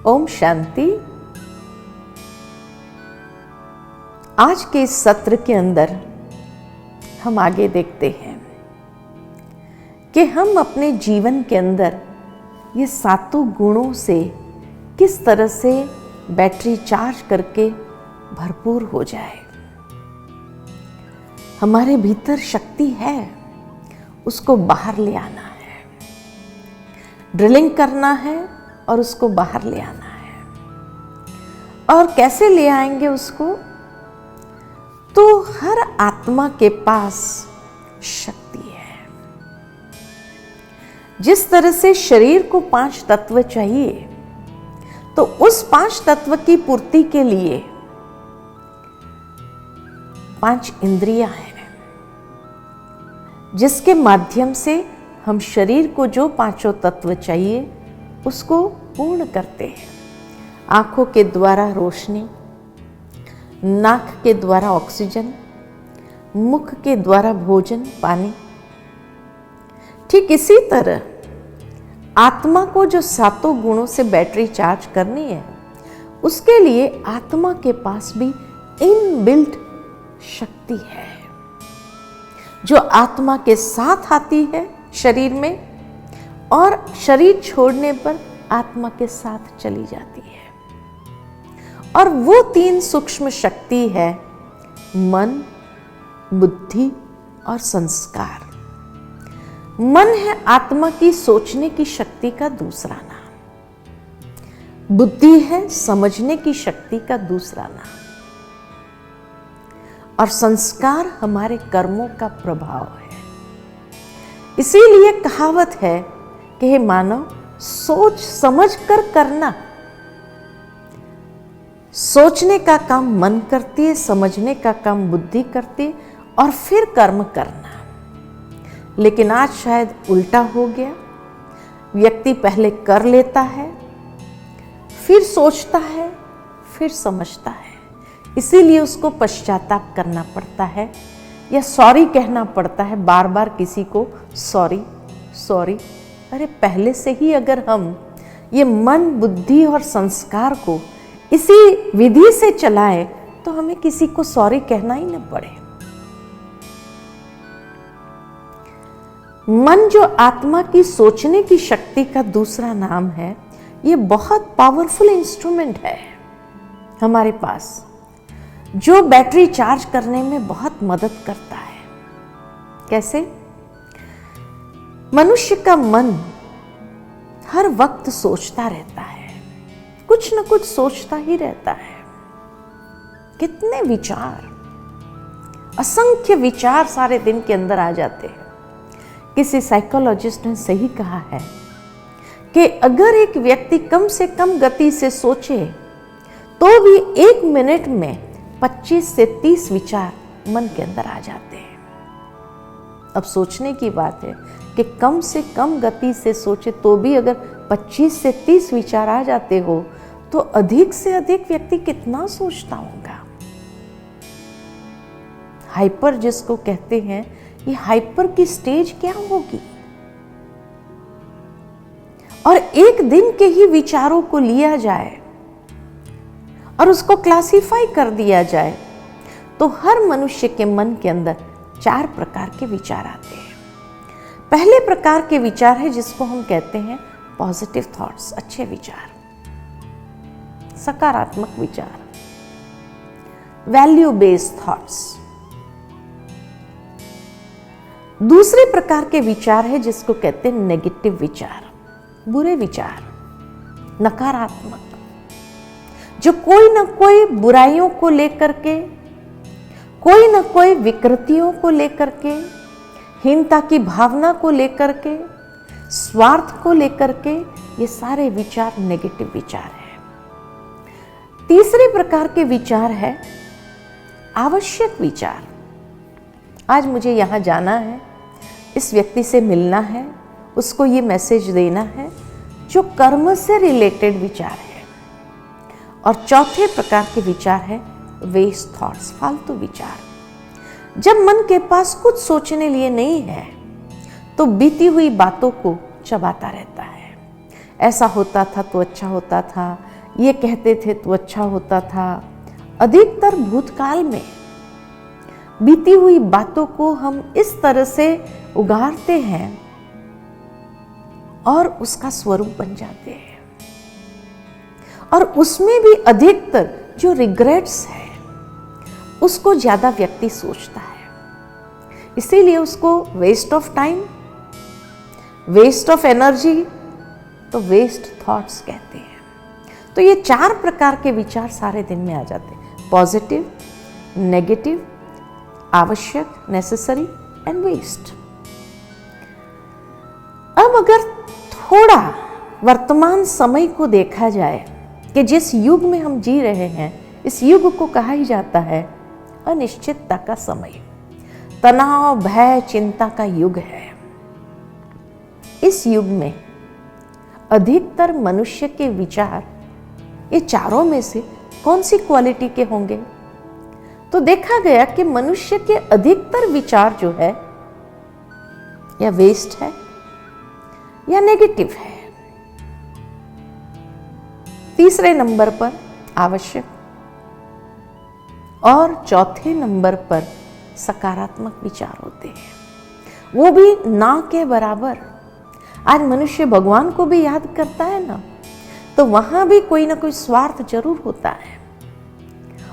ओम शांति। आज के इस सत्र के अंदर हम आगे देखते हैं कि हम अपने जीवन के अंदर ये सातों गुणों से किस तरह से बैटरी चार्ज करके भरपूर हो जाए। हमारे भीतर शक्ति है, उसको बाहर ले आना है, ड्रिलिंग करना है और उसको बाहर ले आना है। और कैसे ले आएंगे उसको? तो हर आत्मा के पास शक्ति है। जिस तरह से शरीर को 5 तत्व चाहिए, तो उस 5 तत्व की पूर्ति के लिए 5 इंद्रियां हैं, जिसके माध्यम से हम शरीर को जो 5 तत्व चाहिए उसको पूर्ण करते हैं। आंखों के द्वारा रोशनी, नाक के द्वारा ऑक्सीजन, मुख के द्वारा भोजन पानी। ठीक इसी तरह आत्मा को जो सातों गुणों से बैटरी चार्ज करनी है, उसके लिए आत्मा के पास भी इनबिल्ट शक्ति है, जो आत्मा के साथ आती है शरीर में और शरीर छोड़ने पर आत्मा के साथ चली जाती है। और वो 3 सूक्ष्म शक्ति है मन, बुद्धि और संस्कार। मन है आत्मा की सोचने की शक्ति का दूसरा नाम, बुद्धि है समझने की शक्ति का दूसरा नाम, और संस्कार हमारे कर्मों का प्रभाव है। इसीलिए कहावत है कि हे मानव, सोच समझ कर करना। सोचने का काम मन करती है, समझने का काम बुद्धि करती है, और फिर कर्म करना। लेकिन आज शायद उल्टा हो गया। व्यक्ति पहले कर लेता है, फिर सोचता है, फिर समझता है। इसीलिए उसको पश्चाताप करना पड़ता है या सॉरी कहना पड़ता है बार बार किसी को, सॉरी सॉरी। अरे पहले से ही अगर हम ये मन, बुद्धि और संस्कार को इसी विधि से चलाए तो हमें किसी को सॉरी कहना ही न पड़े। मन जो आत्मा की सोचने की शक्ति का दूसरा नाम है, ये बहुत पावरफुल इंस्ट्रूमेंट है हमारे पास, जो बैटरी चार्ज करने में बहुत मदद करता है। कैसे? मनुष्य का मन हर वक्त सोचता रहता है, कुछ न कुछ सोचता ही रहता है। कितने विचार, असंख्य विचार सारे दिन के अंदर आ जाते हैं। किसी साइकोलॉजिस्ट ने सही कहा है कि अगर एक व्यक्ति कम से कम गति से सोचे तो भी 1 मिनट में 25 से 30 विचार मन के अंदर आ जाते हैं। अब सोचने की बात है कि कम से कम गति से सोचे तो भी अगर 25 से 30 विचार आ जाते हो, तो अधिक से अधिक व्यक्ति कितना सोचता होगा। हाइपर जिसको कहते हैं, ये हाइपर की स्टेज क्या होगी? और एक दिन के ही विचारों को लिया जाए और उसको क्लासिफाई कर दिया जाए, तो हर मनुष्य के मन के अंदर 4 प्रकार के विचार आते हैं। पहले प्रकार के विचार है जिसको हम कहते हैं पॉजिटिव थॉट्स, अच्छे विचार, सकारात्मक विचार, वैल्यू बेस्ड थॉट्स। दूसरे प्रकार के विचार है जिसको कहते हैं नेगेटिव विचार, बुरे विचार, नकारात्मक, जो कोई ना कोई बुराइयों को लेकर के, कोई ना कोई विकृतियों को लेकर के, हीनता की भावना को लेकर के, स्वार्थ को लेकर के, ये सारे विचार नेगेटिव विचार है। तीसरे प्रकार के विचार है आवश्यक विचार। आज मुझे यहां जाना है, इस व्यक्ति से मिलना है, उसको ये मैसेज देना है, जो कर्म से रिलेटेड विचार है। और चौथे प्रकार के विचार है वेस्ट थॉट्स, फालतू विचार। जब मन के पास कुछ सोचने लिए नहीं है, तो बीती हुई बातों को चबाता रहता है। ऐसा होता था तो अच्छा होता था, ये कहते थे तो अच्छा होता था। अधिकतर भूतकाल में बीती हुई बातों को हम इस तरह से उगारते हैं और उसका स्वरूप बन जाते हैं। और उसमें भी अधिकतर जो रिग्रेट्स है उसको ज्यादा व्यक्ति सोचता है, इसीलिए उसको waste of time, waste of energy, तो वेस्ट थॉट्स कहते हैं। तो ये 4 प्रकार के विचार सारे दिन में आ जाते हैं, पॉजिटिव, नेगेटिव, आवश्यक, नेसेसरी एंड वेस्ट। अब अगर थोड़ा वर्तमान समय को देखा जाए कि जिस युग में हम जी रहे हैं, इस युग को कहा ही जाता है अनिश्चितता का समय, तनाव, भय, चिंता का युग है। इस युग में अधिकतर मनुष्य के विचार ये चारों में से कौन सी क्वालिटी के होंगे? तो देखा गया कि मनुष्य के अधिकतर विचार जो है या वेस्ट है या नेगेटिव है। तीसरे नंबर पर आवश्यक और चौथे नंबर पर सकारात्मक विचार होते हैं, वो भी ना के बराबर। आज मनुष्य भगवान को भी याद करता है ना, तो वहां भी कोई ना कोई स्वार्थ जरूर होता है,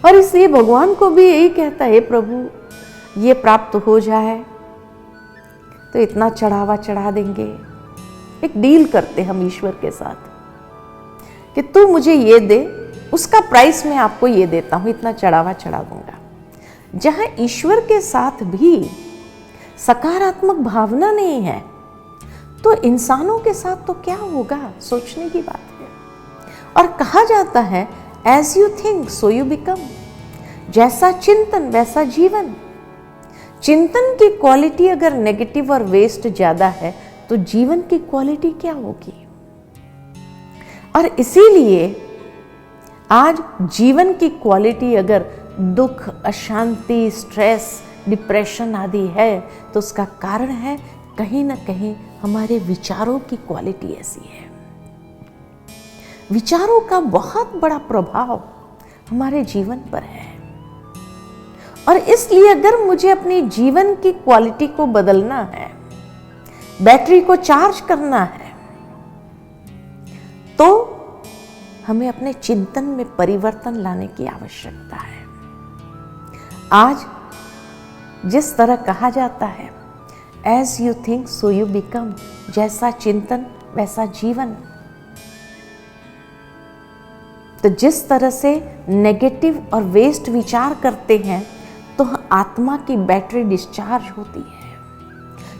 और इसलिए भगवान को भी यही कहता है, प्रभु ये प्राप्त हो जाए तो इतना चढ़ावा चढ़ा देंगे। एक डील करते हम ईश्वर के साथ कि तू मुझे ये दे, उसका प्राइस मैं आपको ये देता हूं, इतना चढ़ावा चढ़ा दूंगा। जहां ईश्वर के साथ भी सकारात्मक भावना नहीं है, तो इंसानों के साथ तो क्या होगा, सोचने की बात है। और कहा जाता है as you think so you become, जैसा चिंतन वैसा जीवन। चिंतन की क्वालिटी अगर नेगेटिव और वेस्ट ज्यादा है तो जीवन की क्वालिटी क्या होगी? और इसीलिए आज जीवन की क्वालिटी अगर दुख, अशांति, स्ट्रेस, डिप्रेशन आदि है, तो उसका कारण है कहीं ना कहीं हमारे विचारों की क्वालिटी ऐसी है। विचारों का बहुत बड़ा प्रभाव हमारे जीवन पर है, और इसलिए अगर मुझे अपनी जीवन की क्वालिटी को बदलना है, बैटरी को चार्ज करना है, तो हमें अपने चिंतन में परिवर्तन लाने की आवश्यकता है। आज जिस तरह कहा जाता है as you think so you become, जैसा चिंतन वैसा जीवन, तो जिस तरह से नेगेटिव और वेस्ट विचार करते हैं तो आत्मा की बैटरी डिस्चार्ज होती है,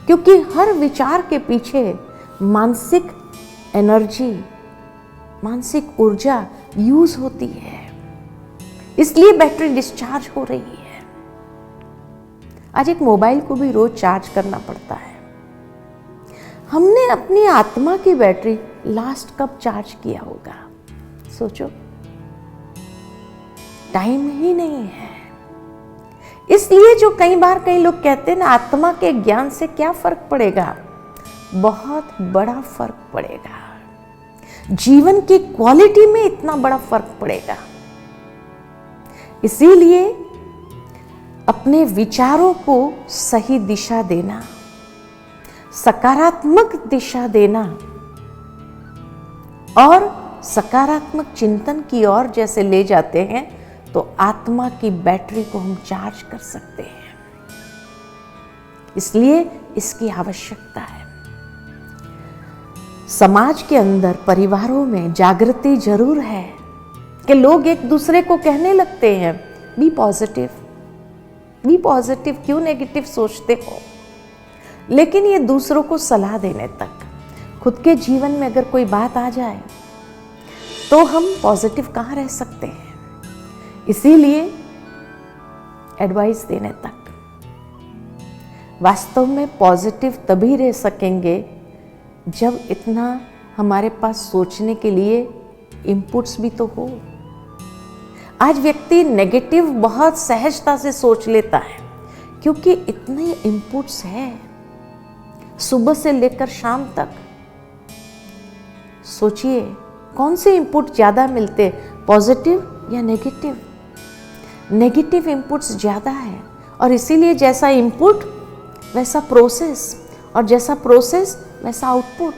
क्योंकि हर विचार के पीछे मानसिक एनर्जी, मानसिक ऊर्जा यूज होती है, इसलिए बैटरी डिस्चार्ज हो रही है। आज एक मोबाइल को भी रोज चार्ज करना पड़ता है। हमने अपनी आत्मा की बैटरी लास्ट कब चार्ज किया होगा, सोचो। टाइम ही नहीं है। इसलिए जो कई बार कई लोग कहते हैं ना, आत्मा के ज्ञान से क्या फर्क पड़ेगा, बहुत बड़ा फर्क पड़ेगा। जीवन की क्वालिटी में इतना बड़ा फर्क पड़ेगा। इसीलिए अपने विचारों को सही दिशा देना, सकारात्मक दिशा देना और सकारात्मक चिंतन की ओर जैसे ले जाते हैं तो आत्मा की बैटरी को हम चार्ज कर सकते हैं। इसलिए इसकी आवश्यकता है। समाज के अंदर, परिवारों में जागृति जरूर है कि लोग एक दूसरे को कहने लगते हैं बी पॉजिटिव, बी पॉजिटिव, क्यों नेगेटिव सोचते हो। लेकिन ये दूसरों को सलाह देने तक, खुद के जीवन में अगर कोई बात आ जाए तो हम पॉजिटिव कहाँ रह सकते हैं। इसीलिए एडवाइस देने तक। वास्तव में पॉजिटिव तभी रह सकेंगे जब इतना हमारे पास सोचने के लिए इनपुट्स भी तो हो। आज व्यक्ति नेगेटिव बहुत सहजता से सोच लेता है क्योंकि इतने इनपुट्स हैं सुबह से लेकर शाम तक। सोचिए कौन से इनपुट ज़्यादा मिलते, पॉजिटिव या नेगेटिव? नेगेटिव इनपुट्स ज़्यादा है, और इसीलिए जैसा इनपुट वैसा प्रोसेस, और जैसा प्रोसेस वैसा आउटपुट।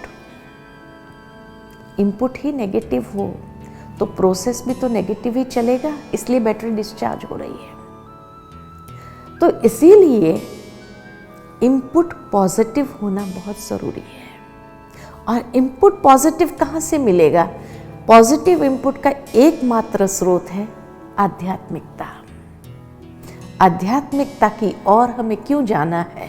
इनपुट ही नेगेटिव हो तो प्रोसेस भी तो नेगेटिव ही चलेगा, इसलिए बैटरी डिस्चार्ज हो रही है। तो इसीलिए इनपुट पॉजिटिव होना बहुत ज़रूरी है। और इनपुट पॉजिटिव कहाँ से मिलेगा? पॉजिटिव इनपुट का एकमात्र स्रोत है आध्यात्मिकता। आध्यात्मिकता की ओर हमें क्यों जाना है?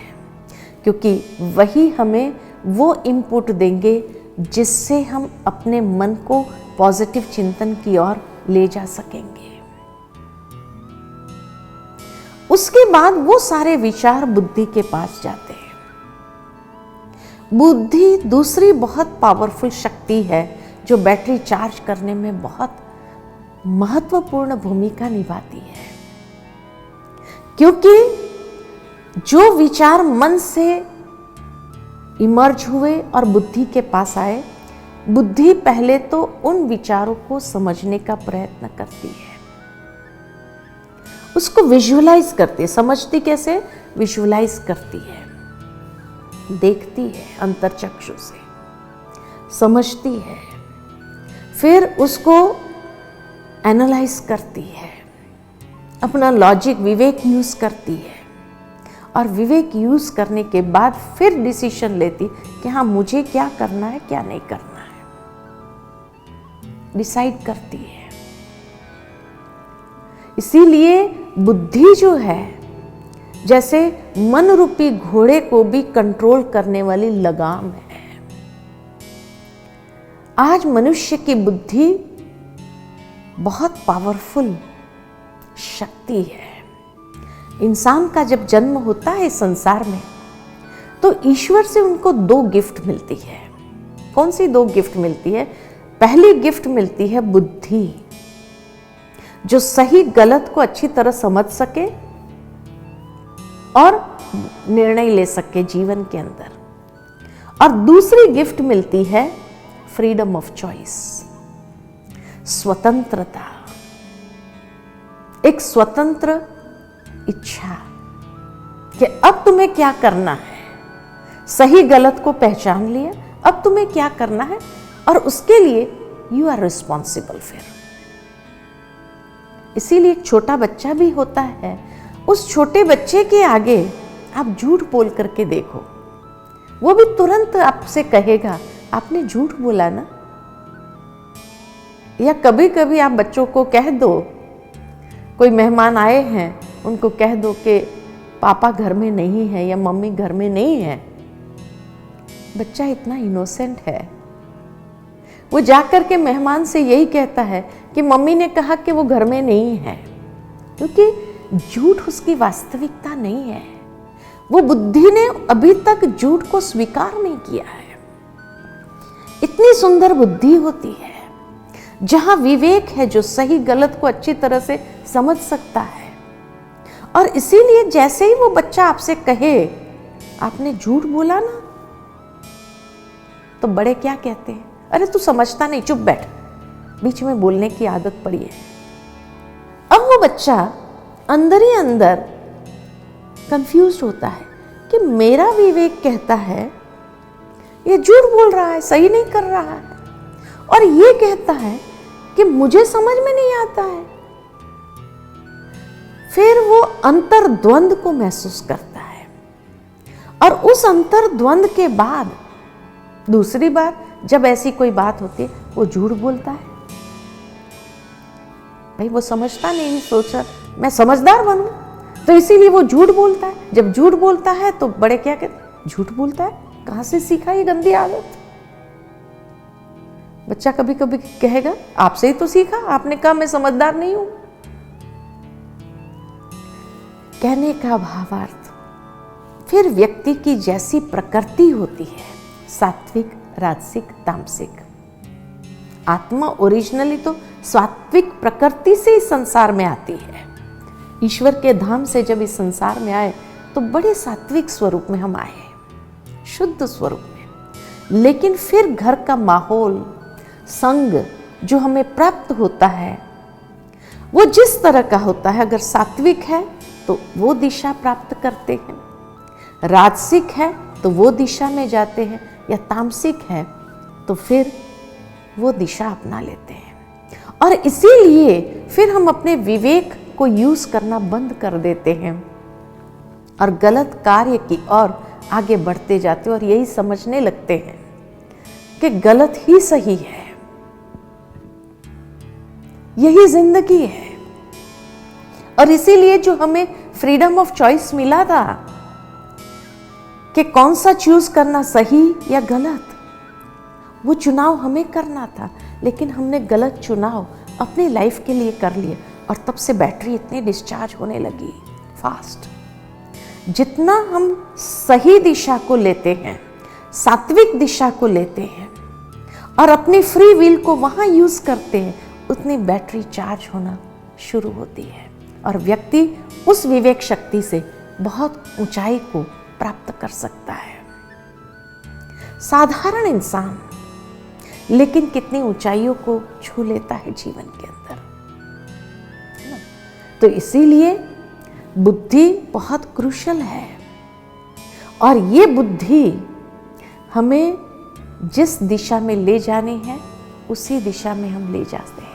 क्योंकि वही हमें वो इनपुट देंगे जिससे हम अपने मन को पॉजिटिव चिंतन की ओर ले जा सकेंगे। उसके बाद वो सारे विचार बुद्धि के पास जाते हैं। बुद्धि दूसरी बहुत पावरफुल शक्ति है जो बैटरी चार्ज करने में बहुत महत्वपूर्ण भूमिका निभाती है। क्योंकि जो विचार मन से इमर्ज हुए और बुद्धि के पास आए, बुद्धि पहले तो उन विचारों को समझने का प्रयत्न करती है, उसको विजुअलाइज करती है। समझती कैसे? विजुअलाइज करती है, देखती है अंतर्चक्षु से, समझती है, फिर उसको एनालाइज करती है, अपना लॉजिक विवेक यूज करती है, और विवेक यूज करने के बाद फिर डिसीजन लेती कि हाँ मुझे क्या करना है क्या नहीं करना है, डिसाइड करती है। इसीलिए बुद्धि जो है जैसे मन रूपी घोड़े को भी कंट्रोल करने वाली लगाम है। आज मनुष्य की बुद्धि बहुत पावरफुल शक्ति है। इंसान का जब जन्म होता है इस संसार में तो ईश्वर से उनको 2 गिफ्ट मिलती है। कौन सी 2 गिफ्ट मिलती है? पहली गिफ्ट मिलती है बुद्धि, जो सही गलत को अच्छी तरह समझ सके और निर्णय ले सके जीवन के अंदर। और दूसरी गिफ्ट मिलती है फ्रीडम ऑफ चॉइस, स्वतंत्रता, एक स्वतंत्र इच्छा कि अब तुम्हें क्या करना है। सही गलत को पहचान लिया, अब तुम्हें क्या करना है, और उसके लिए यू आर रिस्पॉन्सिबल। फिर इसीलिए एक छोटा बच्चा भी होता है, उस छोटे बच्चे के आगे आप झूठ बोल करके देखो, वो भी तुरंत आपसे कहेगा आपने झूठ बोला ना। या कभी कभी आप बच्चों को कह दो, कोई मेहमान आए हैं उनको कह दो कि पापा घर में नहीं है या मम्मी घर में नहीं है। बच्चा इतना इनोसेंट है, वो जाकर के मेहमान से यही कहता है कि मम्मी ने कहा कि वो घर में नहीं है, क्योंकि झूठ उसकी वास्तविकता नहीं है। वो बुद्धि ने अभी तक झूठ को स्वीकार नहीं किया है। इतनी सुंदर बुद्धि होती है जहां विवेक है, जो सही गलत को अच्छी तरह से समझ सकता है। और इसीलिए जैसे ही वो बच्चा आपसे कहे आपने झूठ बोला ना, तो बड़े क्या कहते हैं, अरे तू समझता नहीं, चुप बैठ। बीच में बोलने की आदत पड़ी है। अब वो बच्चा अंदर ही अंदर कंफ्यूज होता है कि मेरा विवेक कहता है ये झूठ बोल रहा है, सही नहीं कर रहा है, और ये कहता है कि मुझे समझ में नहीं आता है। फिर वो अंतर्द्वंद को महसूस करता है, और उस अंतर्द्वंद के बाद दूसरी बार जब ऐसी कोई बात होती है वो झूठ बोलता है। भाई वो समझता नहीं, सोचा मैं समझदार बनूं, तो इसीलिए वो झूठ बोलता है। जब झूठ बोलता है तो बड़े क्या कहते, झूठ बोलता है, कहां से सीखा ये गंदी आदत। बच्चा कभी कभी कहेगा आपसे ही तो सीखा, आपने कहा मैं समझदार नहीं हूं। कहने का भावार्थ, फिर व्यक्ति की जैसी प्रकृति होती है, सात्विक, राजसिक, तामसिक। आत्मा ओरिजिनली तो सात्विक प्रकृति से इस संसार में आती है। ईश्वर के धाम से जब इस संसार में आए तो बड़े सात्विक स्वरूप में हम आए, शुद्ध स्वरूप में। लेकिन फिर घर का माहौल, संग जो हमें प्राप्त होता है वो जिस तरह का होता है, अगर सात्विक है तो वो दिशा प्राप्त करते हैं, राजसिक है तो वो दिशा में जाते हैं, या तामसिक है तो फिर वो दिशा अपना लेते हैं। और इसीलिए फिर हम अपने विवेक को यूज करना बंद कर देते हैं और गलत कार्य की ओर आगे बढ़ते जाते हैं और यही समझने लगते हैं कि गलत ही सही है, यही जिंदगी है। और इसीलिए जो हमें फ्रीडम ऑफ चॉइस मिला था कि कौन सा चूज करना, सही या गलत, वो चुनाव हमें करना था, लेकिन हमने गलत चुनाव अपनी लाइफ के लिए कर लिए और तब से बैटरी इतनी डिस्चार्ज होने लगी फास्ट। जितना हम सही दिशा को लेते हैं, सात्विक दिशा को लेते हैं और अपनी फ्री विल को वहां यूज करते हैं, उतनी बैटरी चार्ज होना शुरू होती है और व्यक्ति उस विवेक शक्ति से बहुत ऊंचाई को प्राप्त कर सकता है। साधारण इंसान लेकिन कितनी ऊंचाइयों को छू लेता है जीवन के अंदर। तो इसीलिए बुद्धि बहुत क्रूशल है और ये बुद्धि हमें जिस दिशा में ले जानी है उसी दिशा में हम ले जाते हैं।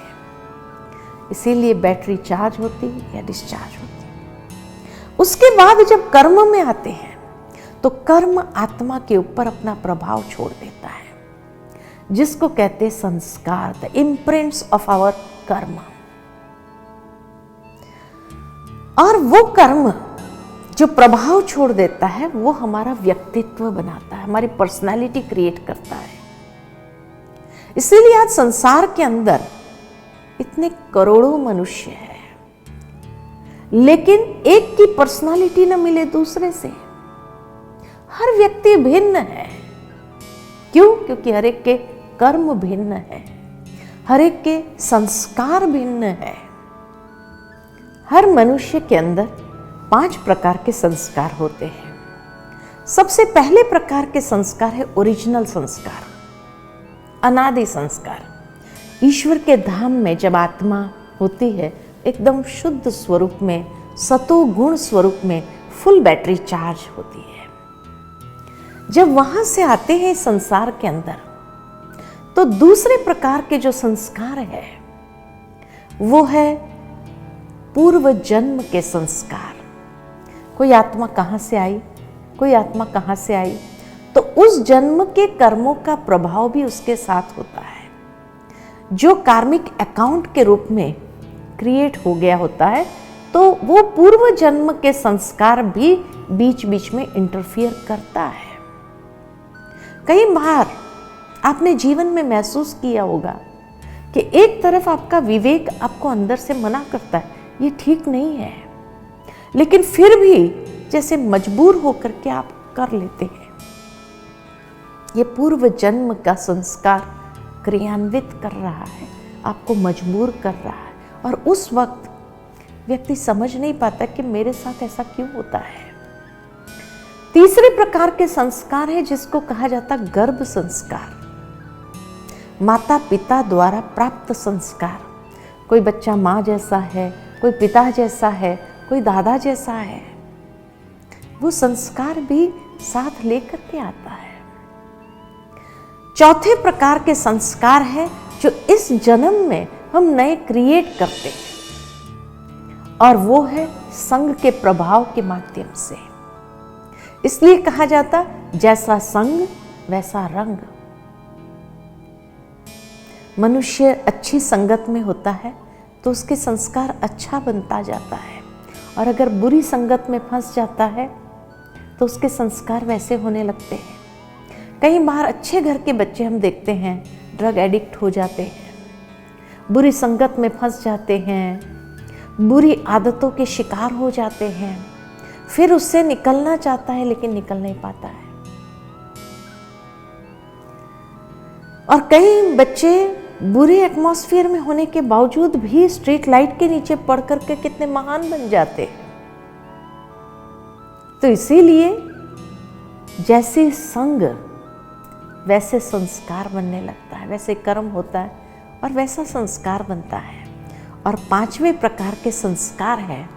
इसीलिए बैटरी चार्ज होती या डिस्चार्ज होती। उसके बाद जब कर्म में आते हैं तो कर्म आत्मा के ऊपर अपना प्रभाव छोड़ देता है, जिसको कहते हैं संस्कार, द इम्प्रिंट्स ऑफ आवर कर्म। और वो कर्म जो प्रभाव छोड़ देता है वो हमारा व्यक्तित्व बनाता है, हमारी पर्सनालिटी क्रिएट करता है। इसीलिए आज संसार के अंदर इतने करोड़ों मनुष्य हैं, लेकिन एक की पर्सनालिटी न मिले दूसरे से। हर व्यक्ति भिन्न है। क्यों? क्योंकि हर एक के कर्म भिन्न है, हर एक के संस्कार भिन्न है। हर मनुष्य के अंदर 5 प्रकार के संस्कार होते हैं। सबसे पहले प्रकार के संस्कार है ओरिजिनल संस्कार, अनादि संस्कार। ईश्वर के धाम में जब आत्मा होती है एकदम शुद्ध स्वरूप में, सतो गुण स्वरूप में फुल बैटरी चार्ज होती है। जब वहां से आते हैं संसार के अंदर तो दूसरे प्रकार के जो संस्कार है वो है पूर्व जन्म के संस्कार। कोई आत्मा कहां से आई, कोई आत्मा कहां से आई, तो उस जन्म के कर्मों का प्रभाव भी उसके साथ होता है, जो कार्मिक अकाउंट के रूप में क्रिएट हो गया होता है। तो वो पूर्व जन्म के संस्कार भी बीच बीच में इंटरफियर करता है। कई बार आपने जीवन में महसूस किया होगा कि एक तरफ आपका विवेक आपको अंदर से मना करता है, ये ठीक नहीं है, लेकिन फिर भी जैसे मजबूर होकर के आप कर लेते हैं। ये पूर्व जन्म का संस्कार क्रियान्वित कर रहा है, आपको मजबूर कर रहा है, और उस वक्त व्यक्ति समझ नहीं पाता कि मेरे साथ ऐसा क्यों होता है। तीसरे प्रकार के संस्कार है जिसको कहा जाता गर्भ संस्कार, माता पिता द्वारा प्राप्त संस्कार। कोई बच्चा माँ जैसा है, कोई पिता जैसा है, कोई दादा जैसा है, वो संस्कार भी साथ लेकर के आता है। चौथे प्रकार के संस्कार है जो इस जन्म में हम नए क्रिएट करते हैं, और वो है संग के प्रभाव के माध्यम से। इसलिए कहा जाता जैसा संग वैसा रंग। मनुष्य अच्छी संगत में होता है तो उसके संस्कार अच्छा बनता जाता है, और अगर बुरी संगत में फंस जाता है तो उसके संस्कार वैसे होने लगते हैं। कई बार अच्छे घर के बच्चे हम देखते हैं ड्रग एडिक्ट हो जाते हैं, बुरी संगत में फंस जाते हैं, बुरी आदतों के शिकार हो जाते हैं, फिर उससे निकलना चाहता है लेकिन निकल नहीं पाता है। और कई बच्चे बुरे एटमॉस्फेयर में होने के बावजूद भी स्ट्रीट लाइट के नीचे पढ़ करके कितने महान बन जाते हैं। तो इसीलिए जैसी संग वैसे संस्कार बनने लगता है, वैसे कर्म होता है और वैसा संस्कार बनता है। और 5वें प्रकार के संस्कार है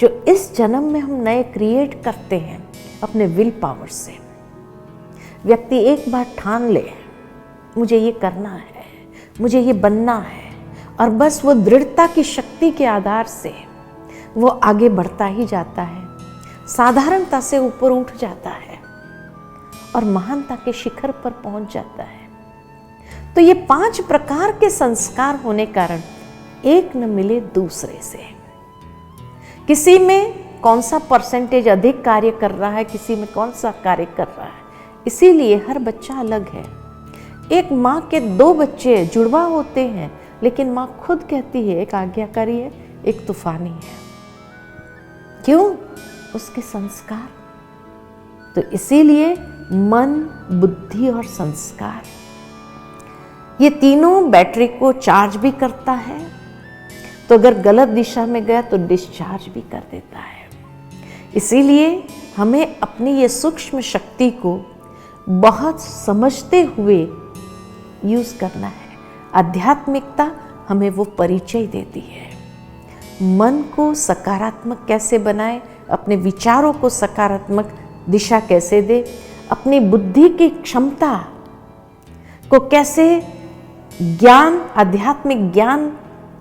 जो इस जन्म में हम नए क्रिएट करते हैं अपने विल पावर से। व्यक्ति एक बार ठान ले मुझे ये करना है, मुझे ये बनना है, और बस वो दृढ़ता की शक्ति के आधार से वो आगे बढ़ता ही जाता है, साधारणता से ऊपर उठ जाता है और महानता के शिखर पर पहुंच जाता है। तो ये 5 प्रकार के संस्कार होने कारण एक न मिले दूसरे से। किसी में कौन सा परसेंटेज अधिक कार्य कर रहा है, किसी में कौन सा कार्य कर रहा है, इसीलिए हर बच्चा अलग है। एक माँ के 2 बच्चे जुड़वा होते हैं, लेकिन माँ खुद कहती है एक आज्ञाकारी है, एक तूफानी है। क्यों? उसके संस्कार। तो इसीलिए मन, बुद्धि और संस्कार, ये तीनों बैटरी को चार्ज भी करता है, तो अगर गलत दिशा में गया तो डिस्चार्ज भी कर देता है। इसीलिए हमें अपनी ये सूक्ष्म शक्ति को बहुत समझते हुए यूज करना है। आध्यात्मिकता हमें वो परिचय देती है। मन को सकारात्मक कैसे बनाए, अपने विचारों को सकारात्मक दिशा कैसे दे, अपनी बुद्धि की क्षमता को कैसे ज्ञान, आध्यात्मिक ज्ञान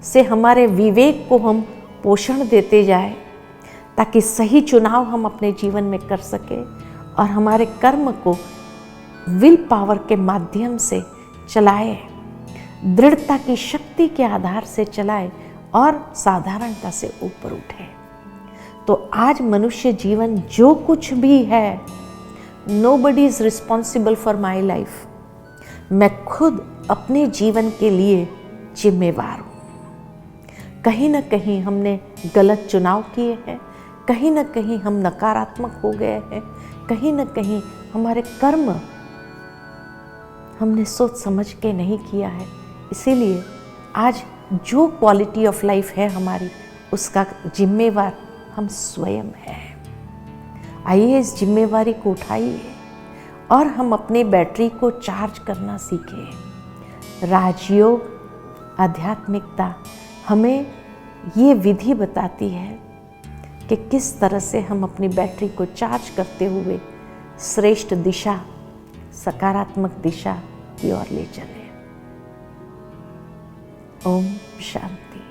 से हमारे विवेक को हम पोषण देते जाए, ताकि सही चुनाव हम अपने जीवन में कर सके और हमारे कर्म को विल पावर के माध्यम से चलाए, दृढ़ता की शक्ति के आधार से चलाए और साधारणता से ऊपर उठे। तो आज मनुष्य जीवन जो कुछ भी है, nobody is responsible for my life. मैं खुद अपने जीवन के लिए जिम्मेवार हूँ। कहीं ना कहीं हमने गलत चुनाव किए हैं, कहीं ना कहीं हम नकारात्मक हो गए हैं, कहीं ना कहीं हमारे कर्म हमने सोच समझ के नहीं किया है। इसीलिए आज जो क्वालिटी ऑफ लाइफ है हमारी, उसका जिम्मेवार हम स्वयं हैं। आइए इस जिम्मेवारी को उठाइए और हम अपनी बैटरी को चार्ज करना सीखें। राजयोग, आध्यात्मिकता हमें ये विधि बताती है कि किस तरह से हम अपनी बैटरी को चार्ज करते हुए श्रेष्ठ दिशा, सकारात्मक दिशा की ओर ले चले। ओम शांति।